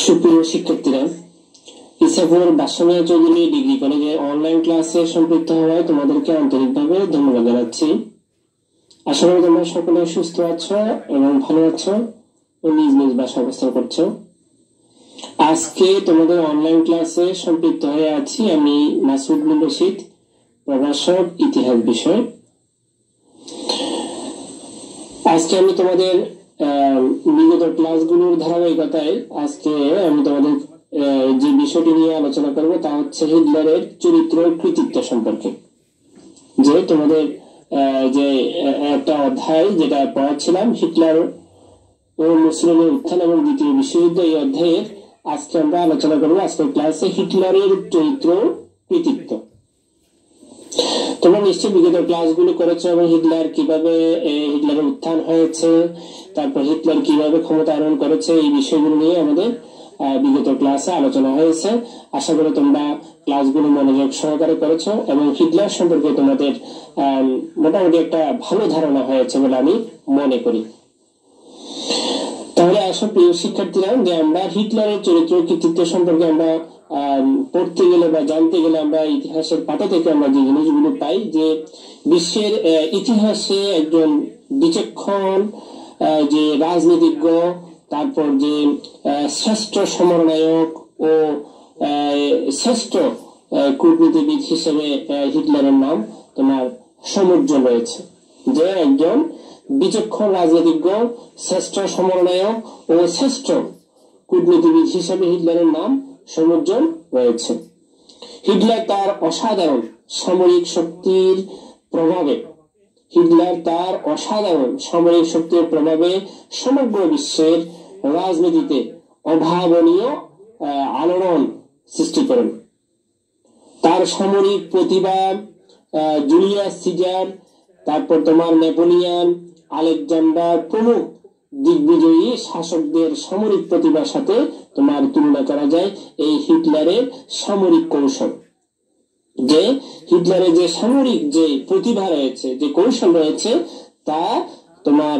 সুপ্রিয় শিক্ষার্থীরা, ইসাপুর বাসমিয়া চৌধুরী ডিগ্রি কলেজে অনলাইন ক্লাসে সম্পৃক্ত হওয়ায় তোমাদেরকে আন্তরিকভাবে ধন্যবাদ জানাচ্ছি। আশা করি তোমরা সকলে সুস্থ আছো এবং ভালো আছো ও নিজ নিজ বাসায় অবস্থান করছো। আজকে তোমাদের অনলাইন ক্লাসে সম্পৃক্ত হয়ে আছি আমি মাসুদ বিন রশিদ, প্রভাষক, ইতিহাস বিষয়। আজকে আমি তোমাদের বিগত ক্লাসগুলোর ধারাবাহিকতায় আজকে আমি তোমাদের যে বিষয়টি নিয়ে আলোচনা করব তা হচ্ছে হিটলারের চরিত্র কৃতিত্ব সম্পর্কে। যে তোমাদের যে একটা অধ্যায় যেটা পড়াচ্ছিলাম, হিটলার ও মুসলিমের উত্থান এবং দ্বিতীয় বিশ্বযুদ্ধ, এই অধ্যায়ের আজকে আমরা আলোচনা করবো আজকের ক্লাসে হিটলারের চরিত্র কৃতিত্ব। তোমরা নিশ্চয়ই বিগত ক্লাসগুলো করেছো এবং হিটলারের উত্থান হয়েছে, তারপর হিটলার কিভাবে ক্ষমতা আরোহণ করেছে, এই বিষয়গুলো নিয়ে আমাদের বিগত ক্লাসে আলোচনা হয়েছে। আশা করি তোমরা ক্লাসগুলো মনোযোগ সহকারে করেছো এবং হিটলার সম্পর্কে তোমাদের মোটামুটি একটা ভালো ধারণা হয়েছে বলে আমি মনে করি। তাহলে আসো প্রিয় শিক্ষার্থীরা, যে আমরা হিটলারের চরিত্র কৃতিত্ব সম্পর্কে আমরা পড়তে গেলে বা জানতে গেলে আমরা ইতিহাসের পাতা থেকে আমরা যে জিনিসগুলো পাই, যে বিশ্বের ইতিহাসে একজন বিচক্ষণ যে রাজনীতিজ্ঞ, তারপর যে শ্রেষ্ঠ সমরনায়ক ও শ্রেষ্ঠ কূটনীতিবিদ হিসেবে হিটলারের নাম তোমার সমুজ্জ্বল রয়েছে। যে একজন বিচক্ষণ রাজনীতিজ্ঞ, শ্রেষ্ঠ সমরনায়ক ও শ্রেষ্ঠ কূটনীতিবিদ হিসেবে হিটলারের নাম সমুজ্জ্বল রয়েছে। হিটলার তার অসাধারণ সামরিক শক্তির প্রভাবে সমগ্র বিশ্বের রাজনীতিতে অভাবনীয় আলোড়ন সৃষ্টি করেন। তার সামরিক প্রতিভা জুলিয়াস সিজার, তারপর তোমার নেপোলিয়ন, আলেকজান্ডার প্রমুখ দিগ্বিজয়ী শাসকদের সামরিক প্রতিভার সাথে তোমার তুলনা করা যায় এই হিটলারের সামরিক কৌশল। যে হিটলারের যে সামরিক যে প্রতিভা রয়েছে, যে কৌশল রয়েছে, তা তোমার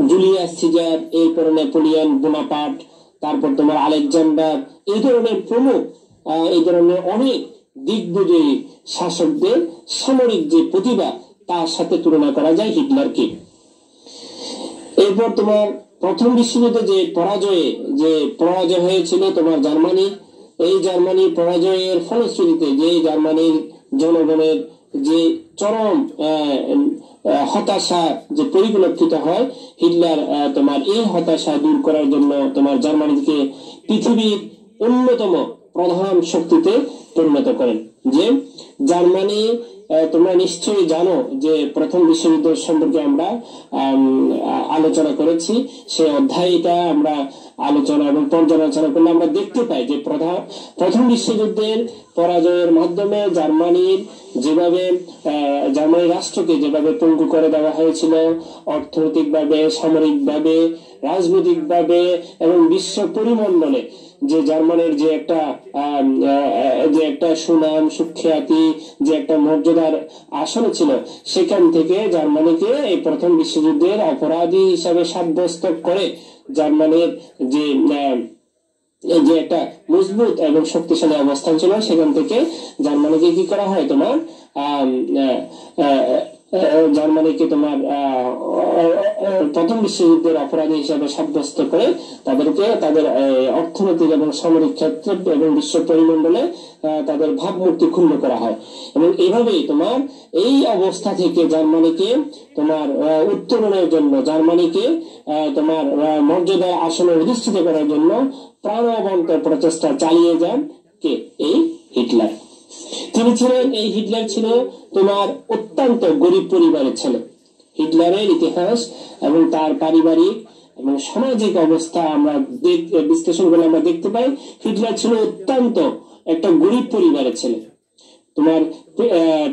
জুলিয়াস সিজার, এরপরে নেপোলিয়ন বোনাপার্ট, তারপর তোমার আলেকজান্ডার, এই ধরনের প্রমুখ এই ধরনের অনেক দিগ্বিজয়ী শাসকদের সামরিক যে প্রতিভা তার সাথে তুলনা করা যায় হিটলারকে। এরপর তোমার প্রথম বিশ্বযুদ্ধে যে পরাজয় হয়েছিল তোমার জার্মানি, এই জার্মানির পরাজয়ের ফলশ্রুতিতে যে জার্মানির জনগণের যে চরম হতাশা যে পরিলক্ষিত হয়, হিটলার তোমার এই হতাশা দূর করার জন্য তোমার জার্মানিকে পৃথিবীর অন্যতম প্রধান শক্তিতে পরিণত করেন। যে জার্মানি, তোমরা নিশ্চয়ই জানো যে প্রথম বিশ্বযুদ্ধ সম্পর্কে আমরা আলোচনা করেছি। সেই অধ্যায়টা আমরা আলোচনা এবং পর্যালোচনা করলে আমরা দেখতে পাই যে প্রথম বিশ্বযুদ্ধের পরাজয়ের মাধ্যমে জার্মানি রাষ্ট্রকে যেভাবে পঙ্গু করে দেওয়া হয়েছিল, অর্থনৈতিকভাবে, সামরিকভাবে, রাজনৈতিকভাবে এবং বিশ্ব পরিমণ্ডলে যে জার্মানির যে একটা সুনাম, সুখ্যাতি, যে একটা মর্যাদার আসনে ছিল, সেখান থেকে জার্মানিকে এই প্রথম বিশ্বযুদ্ধের অপরাধী হিসাবে সাব্যস্ত করে জার্মানির যে একটা মজবুত এবং শক্তিশালী অবস্থান ছিল, সেখান থেকে জার্মানিকে কি করা হয় তোমার জার্মানিকে তোমার প্রথম বিশ্বযুদ্ধের অপরাধী হিসাবে সাব্যস্ত করে তাদেরকে তাদের অর্থনৈতিক এবং সামরিক ক্ষেত্রে এবং বিশ্ব পরিমণ্ডলে তাদের ভাবমূর্তি ক্ষুণ্ণ করা হয়। এবং এইভাবেই তোমার এই অবস্থা থেকে জার্মানিকে তোমার উত্তরণের জন্য, জার্মানিকে তোমার মর্যাদার আসনে অধিষ্ঠিত করার জন্য প্রাণবন্ত প্রচেষ্টা চালিয়ে যান কে? এই হিটলার। হিটলার ছিল তোমার অত্যন্ত গরিব পরিবারের ছেলে। হিটলারের ইতিহাস এবং তার পারিবারিক এবং সামাজিক অবস্থা আমরা বিশ্লেষণ করলে আমরা দেখতে পাই, হিটলার ছিল অত্যন্ত একটা গরিব পরিবারের ছেলে। তোমার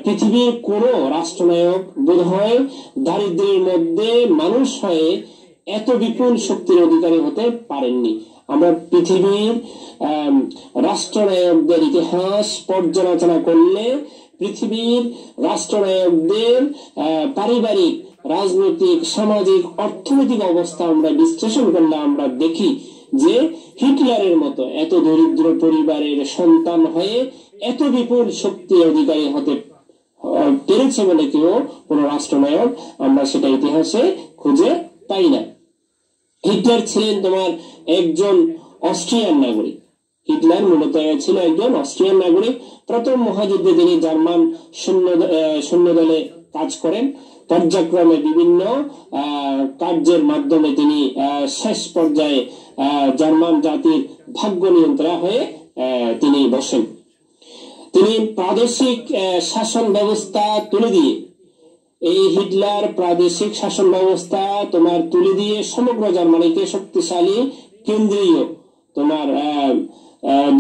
পৃথিবীর কোন রাষ্ট্রনায়ক বোধহয় দারিদ্র্যের মধ্যে মানুষ হয়ে এত বিপুল শক্তির অধিকারী হতে পারেননি। আমরা পৃথিবীর রাষ্ট্রনায়কদের ইতিহাস পর্যালোচনা করলে পৃথিবীর রাষ্ট্রনায়কদের পারিবারিক, রাজনৈতিক, সামাজিক, অর্থনৈতিক অবস্থা আমরা বিশ্লেষণ করলে আমরা দেখি যে হিটলারের মতো এত দরিদ্র পরিবারের সন্তান হয়ে এত বিপুল শক্তি অধিকারী হতে পেরেছে বলে কেউ কোন রাষ্ট্রনায়ক আমরা সেটা ইতিহাসে খুঁজে পাই না। হিটলার ছিলেন তোমার একজন অস্ট্রিয়ান নাগরিক। হিটলার মূলত ছিল একজন অস্ট্রিয়ান নাগরিক। প্রথম মহাযুদ্ধে তিনি জার্মান সৈন্য দলে কাজ করেন। পর্যায়ক্রমে বিভিন্ন কার্যের মাধ্যমে তিনি শেষ পর্যায়ে জার্মান জাতির ভাগ্য নিয়ন্ত্রণ হয়ে তিনি বসেন। তিনি প্রাদেশিক শাসন ব্যবস্থা তুলে দিয়ে এই হিটলার প্রাদেশিক শাসন ব্যবস্থা তোমার তুলে দিয়ে সমগ্র জার্মানিকে শক্তিশালী কেন্দ্রীয় তোমার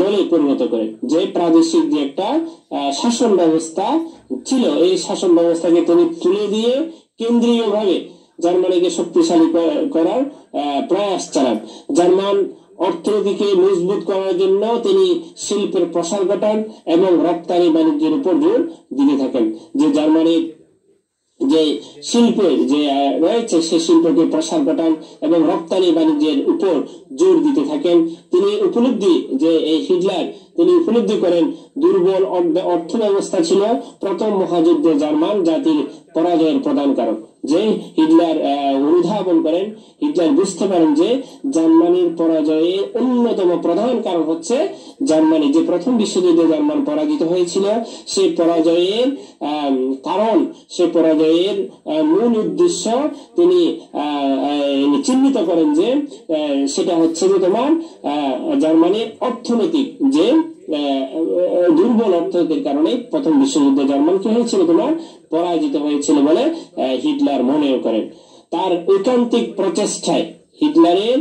দলে পরিণত করেন। যে প্রাদেশিক যে একটা শাসন ব্যবস্থা ছিল এই শাসন ব্যবস্থাকে তিনি তুলে দিয়ে কেন্দ্রীয় ভাবে জার্মানিকে শক্তিশালী করার প্রয়াস চালান। জার্মান অর্থনীতিকে মজবুত করার জন্য তিনি শিল্পের প্রসার ঘটান এবং রপ্তানি বাণিজ্যের উপর জোর দিতে থাকেন। যে জার্মানির যে শিল্পের যে রয়েছে সেই শিল্পকে প্রসার ঘটান এবং রপ্তানি বাণিজ্যের উপর জোর দিতে থাকেন। তিনি উপলব্ধি যে এই হিটলার তিনি উপলব্ধি করেন দুর্বল অর্থ ব্যবস্থা ছিল প্রথম মহাযুদ্ধে জার্মান জাতির পরাজয়ের প্রধান কারণ। যে হিটলার অনুধাবন করেন, হিটলার বুঝতে পারেন যে জার্মানির পরাজয়ের অন্যতম প্রধান কারণ হচ্ছে জার্মানি যে প্রথম বিশ্বযুদ্ধে জার্মান পরাজিত হয়েছিল সেই পরাজয়ের কারণ, সে পরাজয়ের মূল উদ্দেশ্য তিনি চিহ্নিত করেন যে সেটা হচ্ছে যে তোমার জার্মানির অর্থনৈতিক যে দুর্বল অর্থনীতির কারণে প্রথম বিশ্বযুদ্ধে জার্মান কি হয়েছিল তোমার পরাজিত হয়েছিল বলে হিটলার মনেও করেন। তার ঐকান্তিক প্রচেষ্টায় হিটলারের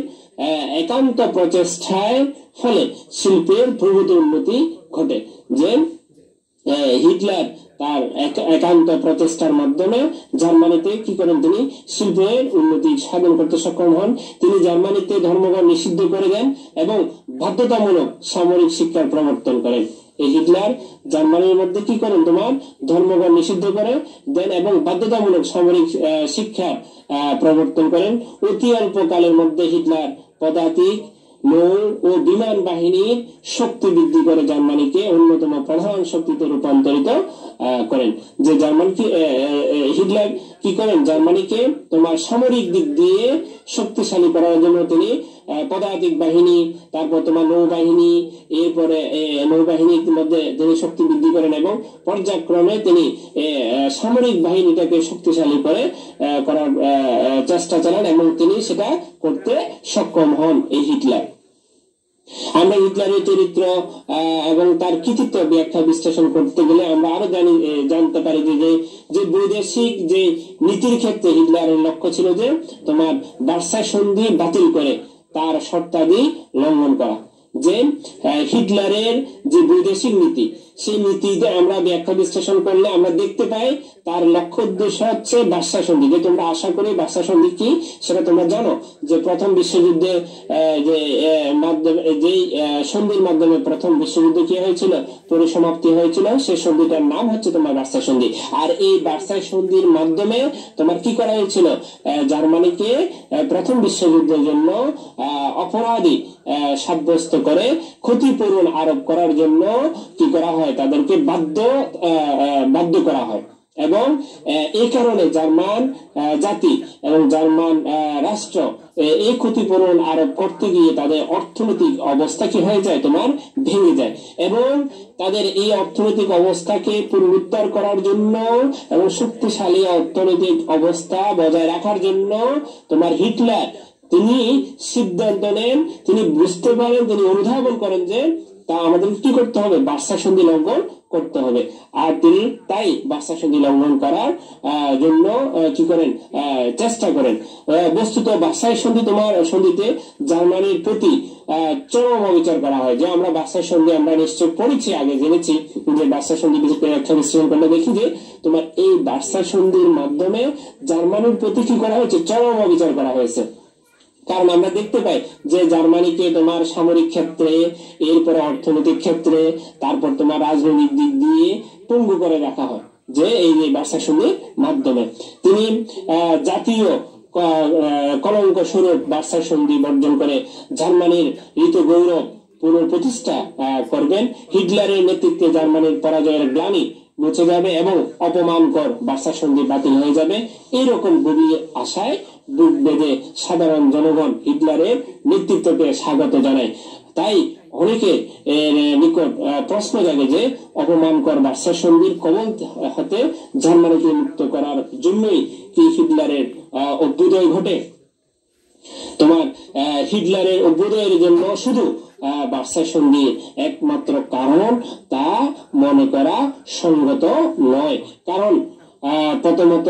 একান্ত প্রচেষ্টায় ফলে শিল্পের প্রভূত উন্নতি ঘটে। যে হিটলার তার একান্ত প্রচেষ্টার মাধ্যমে জার্মানিতে কি করেন, তিনি শিল্পের উন্নতি সাধন করতে সক্ষম হন। তিনি জার্মানিতে ধর্মঘট নিষিদ্ধ করে দেন এবং বাধ্যতামূলক সামরিক শিক্ষার প্রবর্তন করেন। এই হিটলার জার্মানির মধ্যে কি করেন, তোমার ধর্মঘট নিষিদ্ধ করে দেন এবং বাধ্যতামূলক সামরিক শিক্ষার প্রবর্তন করেন। অতি অল্প কালের মধ্যে হিটলার পদাতিক নৌ ও বিমান বাহিনীর শক্তি বৃদ্ধি করে জার্মানিকে অন্যতম প্রধান শক্তিতে রূপান্তরিত করেন। যে জার্মানকে হিটলার কি করেন, জার্মানিকে তোমার সামরিক দিক দিয়ে শক্তিশালী করার জন্য তিনি পদাতিক বাহিনী, তারপর তোমার নৌবাহিনী, এরপরে নৌবাহিনীর মধ্যে তিনি শক্তি বৃদ্ধি করেন এবং পর্যায়ক্রমে তিনি সামরিক বাহিনীটাকে শক্তিশালী করে করার চেষ্টা চালান এবং তিনি সেটা করতে সক্ষম হন এই হিটলার। আমরা হিটলারের চরিত্র এবং তার কৃতিত্ব ব্যাখ্যা বিশ্লেষণ করতে গেলে আমরা আরো জানতে পারি যে বৈদেশিক যে নীতির ক্ষেত্রে হিটলারের লক্ষ্য ছিল যে তোমার ভার্সাই সন্ধি বাতিল করে তার শর্তাদি লঙ্ঘন করা। যে হিটলারের যে বৈদেশিক নীতি সেই নীতিতে আমরা ব্যাখ্যা বিশ্লেষণ করলে আমরা দেখতে পাই তার লক্ষ্য উদ্দেশ্য হচ্ছে ভার্সাই সন্ধি। যে তোমরা আশা করি ভার্সাই সন্ধি কি সেটা তোমরা জানো, যে প্রথম বিশ্বযুদ্ধে যে মাধ্যমে যেই সন্ধির মাধ্যমে প্রথম বিশ্বযুদ্ধ কি হয়েছিল, পরিসমাপ্তি হয়েছিল, সেই সন্ধিটার নাম হচ্ছে তোমার ভার্সাই সন্ধি। আর এই ভার্সাই সন্ধির মাধ্যমে তোমার কি করা হয়েছিল, জার্মানিকে প্রথম বিশ্বযুদ্ধের জন্য অপরাধী সাব্যস্ত করে ক্ষতিপূরণ আরোপ করার জন্য কি করা হয়, তাদেরকে বাধ্য করা হয়। এবং এই কারণে জার্মান জাতি এবং জার্মান রাষ্ট্র এই ক্ষতিপূরণ আরোপ করতে গিয়ে তাদের অর্থনৈতিক অবস্থা কি হয়ে যায়, তোমার ভেঙে যায়। এবং তাদের এই অর্থনৈতিক অবস্থাকে পুনরুদ্ধার করার জন্য এবং শক্তিশালী অর্থনৈতিক অবস্থা বজায় রাখার জন্য তোমার হিটলার তিনি সিদ্ধান্ত নেন, তিনি বুঝতে পারেন, তিনি অনুধাবন করেন যে তা আমাদের কি করতে হবে, ভার্সাই সন্ধি লঙ্ঘন করতে হবে। আর তিনি তাই ভার্সাই সন্ধি লঙ্ঘন করার জন্য কি করেন, চেষ্টা করেন। বস্তুত ভার্সাই সন্ধি তোমার সন্ধিতে জার্মানির প্রতি চরম অবিচার করা হয়। যে আমরা ভার্সাই সন্ধি আমরা নিশ্চয় পড়েছি, আগে জেনেছি যে ভার্সাই সন্ধি ব্যাখ্যা বিশ্লেষণ করলে দেখি যে তোমার এই ভার্সাই সন্ধির মাধ্যমে জার্মানির প্রতি কি করা হয়েছে, চরম অবিচার করা হয়েছে। কারণ আমরা দেখতে পাই যে জার্মানিকে তোমার সামরিক ক্ষেত্রে, এরপরে অর্থনৈতিক ক্ষেত্রে, তারপর তোমার রাজনৈতিক দিক দিয়ে পঙ্গু করে রাখা হয় যে এই ভার্সাই সন্ধির মাধ্যমে। তিনি জাতীয় কলঙ্ক স্বরূপ ভার্সাই সন্ধি বর্জন করে জার্মানির ঋতু গৌরব পুনঃপ্রতিষ্ঠা করবেন। হিটলারের নেতৃত্বে জার্মানির পরাজয়ের গ্লানি মুছে যাবে এবং অপমানকর ভার্সাই সন্ধি বাতিল হয়ে যাবে। এইরকম গভীর আশায় বুক বেঁধে সাধারণ জনগণ হিটলারের নেতৃত্বকে স্বাগত জানায়। তাই অনেকে নিকট প্রশ্ন জাগে যে অপমানকর ভার্সাই সন্ধির কবল হতে জার্মানিকে মুক্ত করার জন্যই কি হিটলারের অভ্যুদয় ঘটে? তোমার হিটলারের অভ্যুদয়ের জন্য শুধু ভার্সাই সন্ধি একমাত্র কারণ তা মনে করা সঙ্গত নয়। কারণ প্রথমত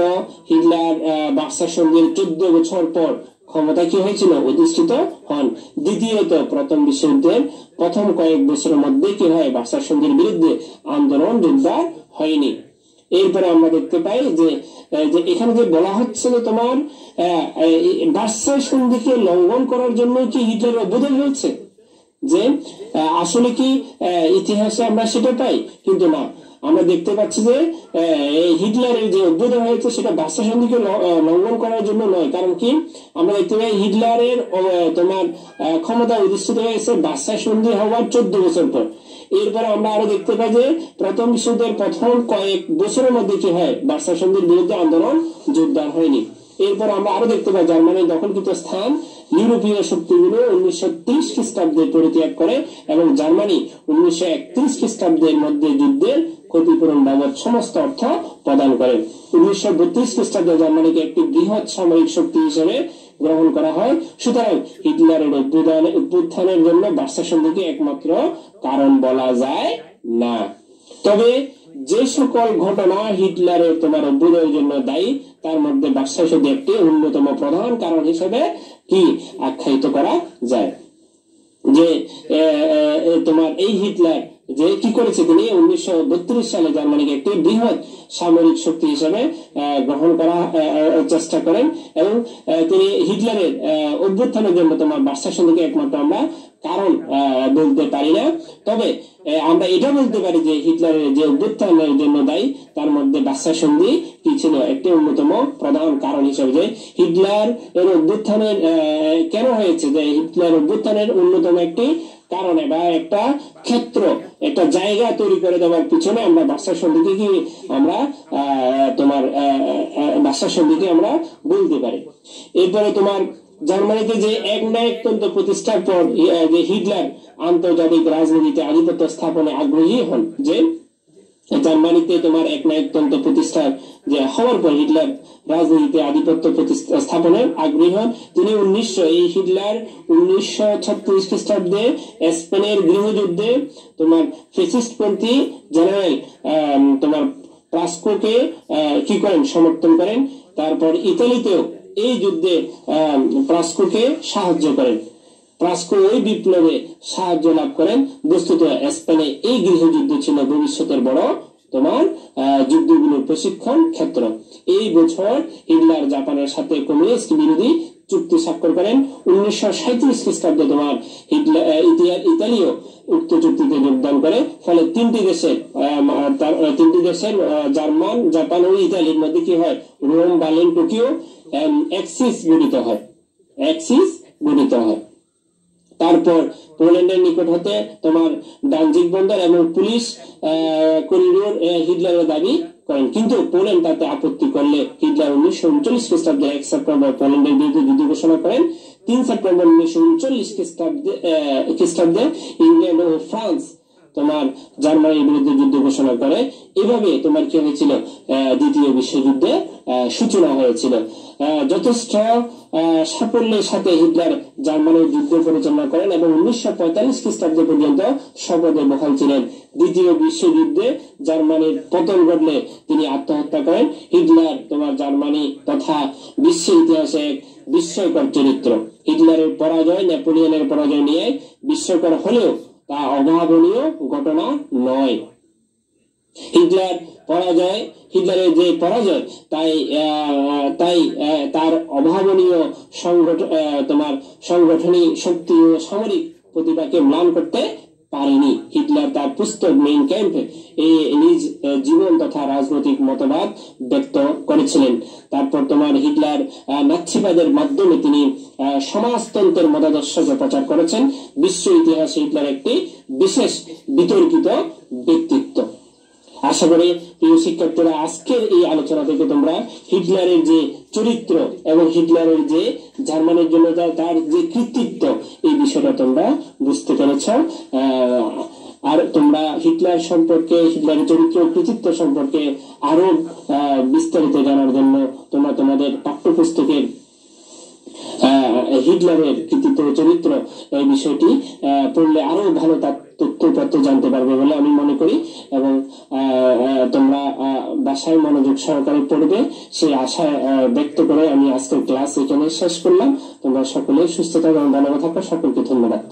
হিটলার ভার্সাই সন্ধির 14 বছর পর ক্ষমতা কি হয়েছিল? অধিষ্ঠিত হন। দ্বিতীয়ত প্রথম বিশ্বযুদ্ধের প্রথম কয়েক বছরের মধ্যে কি হয়? ভার্সাই সন্ধির বিরুদ্ধে আন্দোলন জোরদার হয়নি। এরপরে আমরা দেখতে পাই যে এখানে যে বলা হচ্ছে যে তোমার ভার্সাই সন্ধিকে লঙ্ঘন করার জন্য কি হিটলারের অভ্যুদয় হয়েছে, যে আসলে কি ইতিহাসে আমরা সেটা পাই? কিন্তু না, আমরা দেখতে পাচ্ছি যে হিটলারের যে অভ্যুদয় হয়েছে সেটা ভার্সাই সন্ধিকে লঙ্ঘন করার জন্য নয়। কারণ কি আমরা দেখতে পাই হিটলারের তোমার ক্ষমতা অধিষ্ঠিত হয়েছে ভার্সাই সন্ধি হওয়ার 14 বছর পর। এরপরে আমরা আরো দেখতে পাই যে প্রথম বিশ্বযুদ্ধের প্রথম কয়েক বছরের মধ্যে কি হয়? ভার্সাই সন্ধির বিরুদ্ধে আন্দোলন জোরদার হয়নি। এরপর আমরা আরো দেখতে পাই জার্মানির দখলকৃত স্থান ইউরোপীয় শক্তিগুলো 1930 খ্রিস্টাব্দে পরিত্যাগ করে এবং জার্মানি 1931 খ্রিস্টাব্দের মধ্যে যুদ্ধের ক্ষতিপূরণ বাবদ সমস্ত অর্থ প্রদান করে। 1932 খ্রিস্টাব্দে জার্মানিকে একটি বৃহৎ সামরিক শক্তি হিসেবে গ্রহণ করা হয়। সুতরাং হিটলারের অভ্যুত্থানের জন্য ভার্সাই সন্ধিকে একমাত্র কারণ বলা যায় না। তবে যে সকল ঘটনা হিটলারের তোমার অভ্যুদয়ের জন্য দায়ী তার মধ্যে ভার্সাই সন্ধি একটি অন্যতম প্রধান কারণ হিসেবে কি আখ্যায়িত করা যায়। যে তোমার এই হিটলার যে কি করেছে, তিনি 1932 সালে জার্মানিকে একটি বৃহৎ সামরিক শক্তি হিসেবে গ্রহণ করার চেষ্টা করেন এবং তিনি হিটলারের অভ্যুত্থানের জন্য তোমার ভার্সাই সন্ধিকে একমাত্র আমরা কারণ বলতে পারি না। তবে আমরা এটা বলতে পারি যে হিটলারের যে অভ্যুত্থানের জন্য দায়ী তার মধ্যে ভার্সাই সন্ধি কি ছিল? একটি অন্যতম প্রধান কারণ হিসেবে। যে হিটলার এর অভ্যুত্থানের কেন হয়েছে, যে হিটলার অভ্যুত্থানের অন্যতম একটি কারণে বা একটা ক্ষেত্র, একটা জায়গা তৈরি করে দেওয়ার পিছনে আমরা ভার্সাই সন্ধিকে কি আমরা তোমার ভার্সাই সন্ধিকে আমরা বলতে পারি। এরপরে তোমার জার্মানিতে যে একনায়কতন্ত্র প্রতিষ্ঠার পর যে হিটলার আন্তর্জাতিক রাজনীতিতে আধিপত্য স্থাপনে আগ্রহী হন। যে জার্মানিতে তোমার একনায়কতন্ত্র প্রতিষ্ঠা যে হওয়ার পর হিটলার রাজনীতিতে আধিপত্য স্থাপনের আগ্রহী হন। তিনি হিটলার 1936 খ্রিস্টাব্দে স্পেনের গৃহযুদ্ধে তোমার ফ্যাসিস্টপন্থী জেনারেল তোমার প্রাস্কোকে কি করেন? সমর্থন করেন। তারপর ইতালিতেও এই যুদ্ধে প্রাস্কোকে সাহায্য করেন। প্রাস্কো ওই বিপ্লবে সাহায্য লাভ করেন। বস্তুত স্পেনে এই গৃহযুদ্ধ ছিল ভবিষ্যতের বড় তোমার যুদ্ধগুলোর প্রশিক্ষণ ক্ষেত্র। এই বছর হিটলার জাপানের সাথে কমিউনিস্ট বিরোধী চুক্তি স্বাক্ষর করেন। 1937 খ্রিস্টাব্দে তোমার ইতালিও উক্ত চুক্তিতে যোগদান করে। ফলে তিনটি দেশের জার্মান, জাপান ও ইতালির মধ্যে কি হয়? রোম, বার্লিন, টোকিও অ্যাক্সিস গঠিত হয়। তারপর পোল্যান্ডের নিকট হতে তোমার ডানজিগ বন্দর এবং পুলিশ করিডোর হিটলারের দাবি করেন, কিন্তু পোল্যান্ড তাতে আপত্তি করলে হিটলার 1939 খ্রিস্টাব্দে 1 সেপ্টেম্বর পোল্যান্ডের বিরুদ্ধে যুদ্ধ ঘোষণা করেন। 3 সেপ্টেম্বর 1939 খ্রিস্টাব্দে ইংল্যান্ড ও ফ্রান্স তোমার জার্মানির বিরুদ্ধে যুদ্ধ ঘোষণা করে। এভাবে তোমার কি হয়েছিল? দ্বিতীয় বিশ্বযুদ্ধে সূচনা হয়েছিল। যথেষ্ট সাফল্যের সাথে হিটলার জার্মানির যুদ্ধ পরিচালনা করেন এবং 1945 খ্রিস্টাব্দ পর্যন্ত শপথে বহাল ছিলেন। দ্বিতীয় বিশ্বযুদ্ধে জার্মানির পতন ঘটলে তিনি আত্মহত্যা করেন। হিটলার তোমার জার্মানি তথা বিশ্বের ইতিহাসে এক বিস্ময়কর চরিত্র। হিটলারের পরাজয় নেপোলিয়নের পরাজয় নিয়ে বিস্ময়কর হলেও তা অভাবনীয় ঘটনা নয়। হিটলারের যে পরাজয় তাই তার অভাবনীয় তোমার সাংগঠনিক শক্তি ও সামরিক প্রতিভাকে ম্লান করতে পারেনি। হিটলার তার পুস্তক মেইন ক্যাম্পে এই নিজ জীবন তথা রাজনৈতিক মতবাদ ব্যক্ত করেছিলেন। তারপর তোমার হিটলার নাৎসিবাদের মাধ্যমে তিনি সমাজতন্ত্রের মতাদর্শকে প্রচার করেছেন। বিশ্ব ইতিহাসে হিটলার একটি বিশেষ বিতর্কিত ব্যক্তিত্ব। আশা করি প্রিয় শিক্ষার্থীরা আজকের এই আলোচনা থেকে তোমরা হিটলারের যে চরিত্র এবং হিটলারের যে জার্মানির জন্য তার যে কৃতিত্ব এই বিষয়টা তোমরা বুঝতে পেরেছ। আর তোমরা হিটলার সম্পর্কে, হিটলারের চরিত্র কৃতিত্ব সম্পর্কে আরো বিস্তারিত জানার জন্য তোমরা তোমাদের পাঠ্যপুস্তকের হিটলারের কৃতিত্ব চরিত্র এই বিষয়টি পড়লে আরো ভালো তার তথ্য জানতে পারবে বলে আমি মনে করি, এবং তোমরা বাসায় মনোযোগ সহকারে পড়বে সেই আশা ব্যক্ত করে আমি আজকের ক্লাস এখানে শেষ করলাম। তোমরা সকলে সুস্থ থাকো এবং ভালো থাকো। সকলকে ধন্যবাদ।